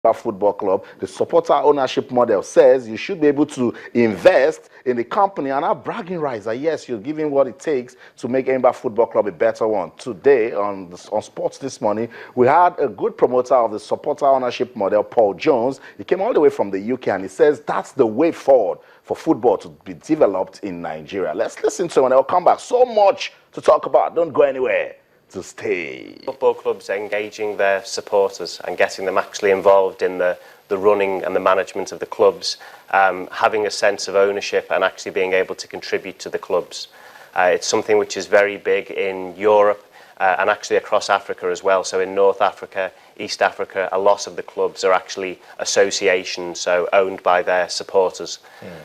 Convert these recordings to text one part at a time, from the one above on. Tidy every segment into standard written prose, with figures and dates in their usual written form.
Football Club, the supporter ownership model says you should be able to invest in the company and have bragging rights that yes, you're giving what it takes to make Emba Football Club a better one. Today on Sports This Morning, we had a good promoter of the supporter ownership model, Paul Jones. He came all the way from the UK and he says that's the way forward for football to be developed in Nigeria. Let's listen to him and I'll come back. So much to talk about. Don't go anywhere. To stay. Football clubs engaging their supporters and getting them actually involved in the running and the management of the clubs, having a sense of ownership and actually being able to contribute to the clubs. It's something which is very big in Europe and actually across Africa as well. So in North Africa, East Africa, a lot of the clubs are actually associations, so owned by their supporters.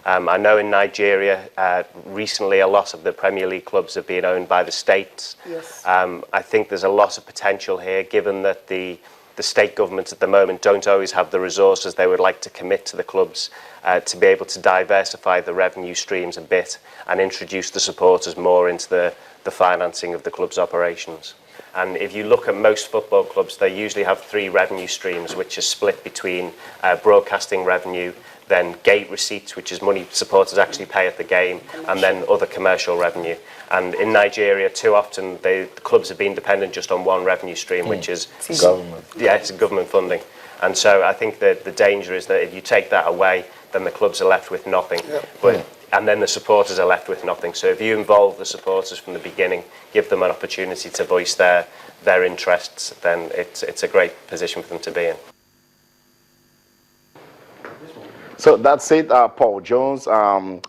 I know in Nigeria, recently a lot of the Premier League clubs have been owned by the states. Yes. I think there's a lot of potential here, given that the state governments at the moment don't always have the resources they would like to commit to the clubs to be able to diversify the revenue streams a bit and introduce the supporters more into the financing of the club's operations. And if you look at most football clubs, they usually have 3 revenue streams, which are split between broadcasting revenue, then gate receipts, which is money supporters actually pay at the game, and then other commercial revenue. And in Nigeria, too often, the clubs have been dependent just on one revenue stream, which is government. Yeah, it's government funding. And so I think that the danger is that if you take that away, then the clubs are left with nothing. And then the supporters are left with nothing. So if you involve the supporters from the beginning, give them an opportunity to voice their interests, then it's a great position for them to be in. So that's it, Paul Jones,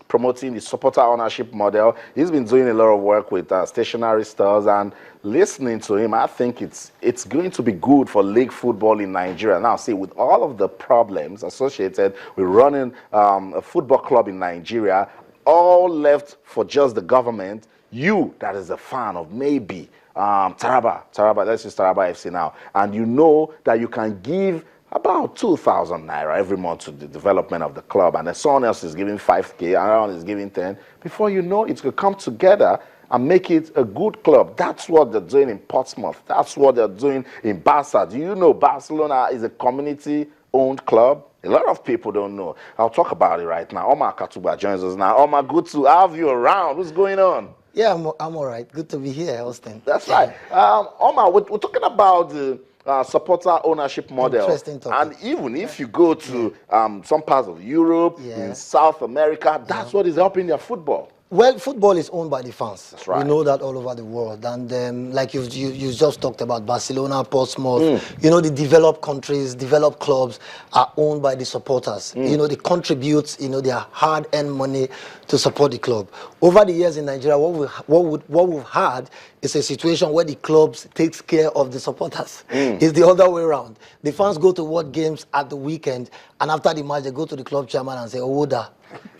promoting the supporter ownership model. He's been doing a lot of work with stationary stores, and listening to him, I think it's going to be good for league football in Nigeria. Now, see, with all of the problems associated with running a football club in Nigeria, all left for just the government, you that is a fan of maybe Taraba, let's use Taraba FC now, and you know that you can give about 2,000 naira every month to the development of the club, and then someone else is giving 5K, another one is giving 10. Before you know, it will come together and make it a good club. That's what they're doing in Portsmouth. That's what they're doing in Barca. Do you know Barcelona is a community-owned club? A lot of people don't know. I'll talk about it right now. Omar Katuba joins us now. Omar, good to have you around. What's going on? Yeah, I'm all right. Good to be here, Austin. That's right. Omar, we're talking about the supporter ownership model. Interesting topic. And even if you go to some parts of Europe, in South America, that's what is helping their football. Well, football is owned by the fans. That's right. We know that all over the world. And like you just talked about, Barcelona, Portsmouth, you know, the developed countries, developed clubs are owned by the supporters. You know, they contribute, you know, their hard-earned money to support the club. Over the years in Nigeria, what we've had is a situation where the clubs takes care of the supporters. It's the other way around. The fans go to watch games at the weekend, and after the match, they go to the club chairman and say, "Oh, Oda,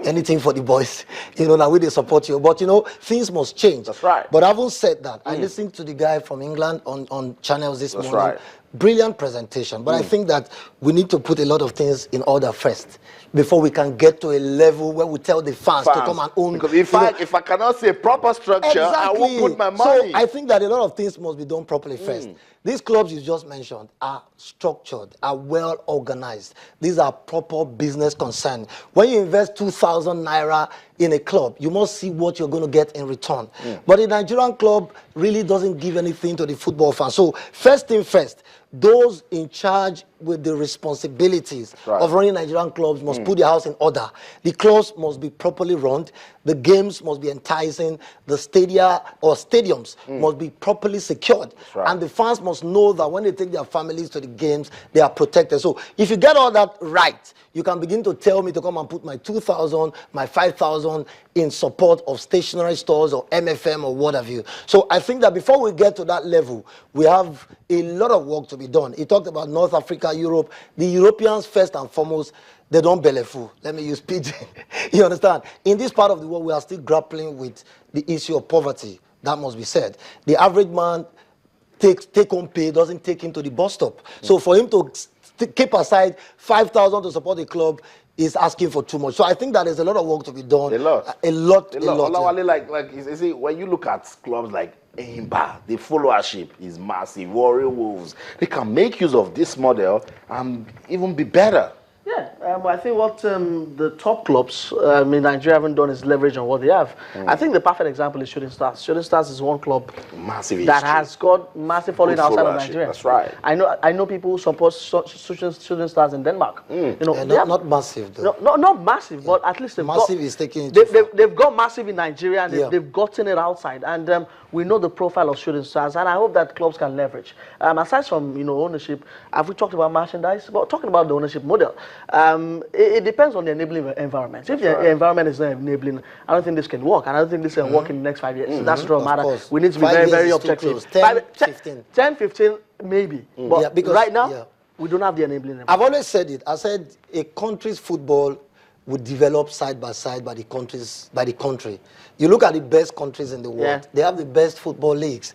anything for the boys, you know, now we they support you." But you know, things must change. That's right. But having said that, I listened to the guy from England on channels this morning. Right. Brilliant presentation. But I think that we need to put a lot of things in order first before we can get to a level where we tell the fans to come and own. Because if I cannot see a proper structure, I won't put my money. So I think that a lot of things must be done properly first. These clubs you just mentioned are structured, are well organized. These are proper business concern. When you invest 2,000 naira in a club, you must see what you're going to get in return. But a Nigerian club really doesn't give anything to the football fans. So first thing first, those in charge with the responsibilities of running Nigerian clubs must put their house in order. The clubs must be properly run. The games must be enticing. The stadia or stadiums must be properly secured. And the fans must know that when they take their families to the games, they are protected. So if you get all that right, you can begin to tell me to come and put my 2,000, my 5,000 in support of stationary stores or MFM or what have you. So I think that before we get to that level, we have a lot of work to be done. He talked about North Africa, Europe. The Europeans, first and foremost, they don't belly full. Let me use pidgin. You understand? In this part of the world, we are still grappling with the issue of poverty. That must be said. The average man take home pay doesn't take him to the bus stop. So for him to keep aside 5,000 to support the club is asking for too much. So I think that there's a lot of work to be done. A lot. A lot. Olawale, like you see, when you look at clubs like Eimba, the followership is massive. Warrior Wolves, they can make use of this model and even be better. Yeah, I think what the top clubs in Nigeria haven't done is leverage on what they have. I think the perfect example is Shooting Stars. Shooting Stars is one club Massive that history. has got massive following Good outside of followership, Nigeria. that's right. I know people who support Shooting Stars in Denmark. You know, Yeah, they have- not massive though. no, not massive, but at least Massive is taking it too far. they've got massive in Nigeria, and Yeah. they've gotten it outside. And we know the profile of Shooting Stars, and I hope that clubs can leverage. Aside from ownership, have we talked about merchandise? But talking about the ownership model, it depends on the enabling environment. If the environment is not enabling, I don't think this can work, and I don't think this can work in the next 5 years. That's the matter. course. We need to be 5 very, years very is too objective. close. 10, 15. 10, 15, maybe. But Yeah, because- right now, yeah. we don't have the enabling environment. I've always said it. I said a country's football would develop side by side by the country. You look at the best countries in the world. Yeah. They have the best football leagues.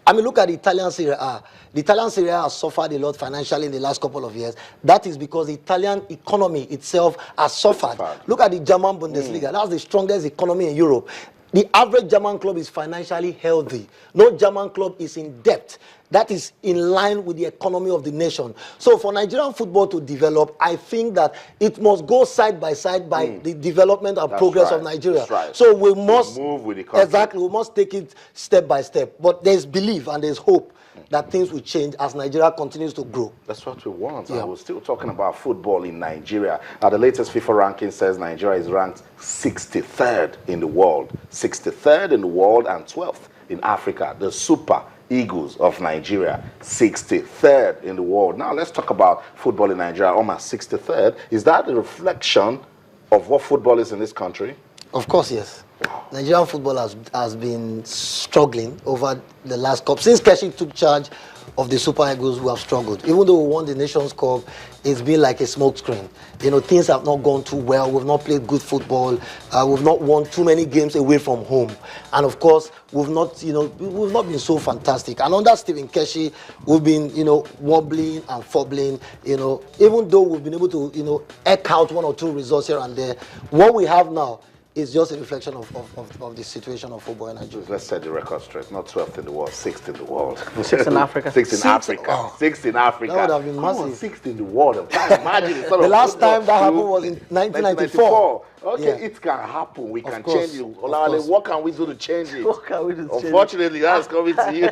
I mean, look at the Italian Serie A. The Italian Serie A has suffered a lot financially in the last couple of years. That is because the Italian economy itself has suffered. Look at the German Bundesliga. That's the strongest economy in Europe. The average German club is financially healthy. No German club is in debt. That is in line with the economy of the nation. So for Nigerian football to develop, I think that it must go side by side by the development and progress of Nigeria. That's right. So we must move with the country. exactly. We must take it step by step. But there's belief and there's hope that things will change as Nigeria continues to grow. That's what we want. Yeah. And we're still talking about football in Nigeria. The latest FIFA ranking says Nigeria is ranked 63rd in the world. 63rd in the world and 12th in Africa. The Super Eagles of Nigeria, 63rd in the world. Now let's talk about football in Nigeria. Almost 63rd. Is that a reflection of what football is in this country? Of course, yes. Nigerian football has been struggling over the last cup. Since Keshi took charge of the Super Eagles, we have struggled. Even though we won the Nations Cup, it's been like a smokescreen. Things have not gone too well. We've not played good football. We've not won too many games away from home. And of course, we've not been so fantastic. And under Stephen Keshi, we've been, wobbling and fumbling. Even though we've been able to, eke out one or two results here and there, what we have now is just a reflection of the situation of football in Nigeria. Let's set the record straight. Not 12th in the world, 6th in the world. 6th in Africa. 6th in Africa. Oh. 6th in Africa. That would have been Come on, massive. 6th in the world. I can't imagine it. The last time that happened was in 1994. Okay, Yeah. it can happen. We can course, change it. of Olawale, course. what can we do to change it? What can we do to change it? Unfortunately, that's coming to you.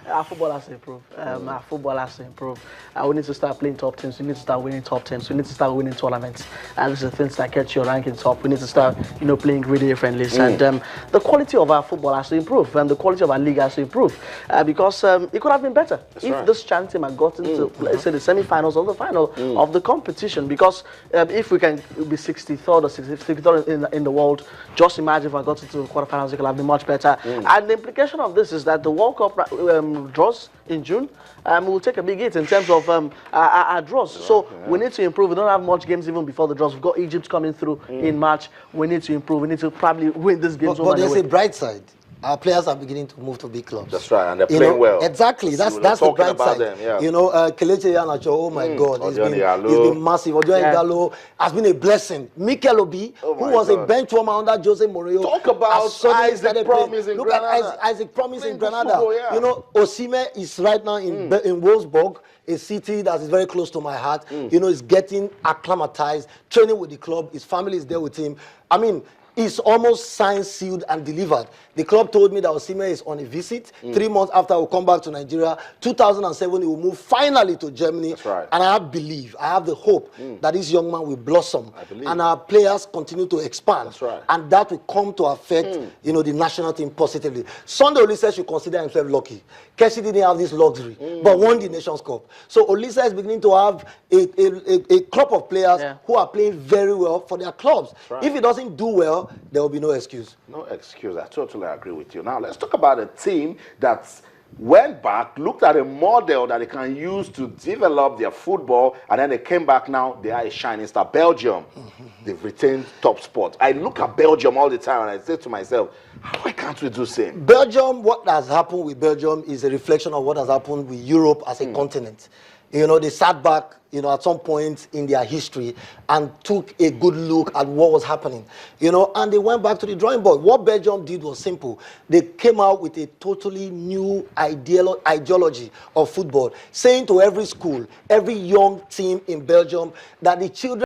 Our football has to improve. Our football has to improve. We need to start playing top teams. We need to start winning top teams. We need to start winning tournaments. And these are things that get your ranking top. We need to start, playing greedy friendlies. And the quality of our football has to improve, and the quality of our league has to improve, because it could have been better if right. this Chan team had gotten to, let's say, the semi-finals or the final of the competition. Because if we can be 63rd or 63rd in the world, just imagine if I got into the quarterfinals, it could have been much better. And the implication of this is that the World Cup draws in June, we'll take a big hit in terms of our draws. So we need to improve. We don't have much games even before the draws. We've got Egypt coming through in March. We need to improve. We need to probably win these games. But there's a bright side. Our players are beginning to move to big clubs. That's right, and they're playing well. Exactly, that's We're the talking bright about side. them, yeah. Kelechi Iheanacho, oh my God, he's been massive. Ojo Igalo has been a blessing. Mikel Obi, who was a bench warmer under Jose Mourinho, Talk about has suddenly Isaac started Promise playing. in Look at Granada. Isaac Promise in Playing good Granada. football, yeah. Osimhen is right now in Wolfsburg, a city that is very close to my heart. He's getting acclimatized, training with the club. His family is there with him. I mean, it's almost signed, sealed, and delivered. The club told me that Osimhen is on a visit. 3 months after I will come back to Nigeria. 2007, he will move finally to Germany. That's right. And I have the hope that this young man will blossom. I believe. And our players continue to expand. That's right. And that will come to affect, the national team positively. Sunday Olise should consider himself lucky. Keshi didn't have this luxury, but won the Nations Cup. So Olise is beginning to have a crop of players who are playing very well for their clubs. Right. If he doesn't do well, there will be no excuse. No excuse. I totally agree with you. Now, let's talk about a team that went back, looked at a model that they can use to develop their football, and then they came back. Now they are a shining star. Belgium, they've retained top spot. I look at Belgium all the time and I say to myself, why can't we do the same? Belgium, what has happened with Belgium is a reflection of what has happened with Europe as a continent. They sat back, at some point in their history and took a good look at what was happening, and they went back to the drawing board. What Belgium did was simple. They came out with a totally new ideology of football, saying to every school, every young team in Belgium that the children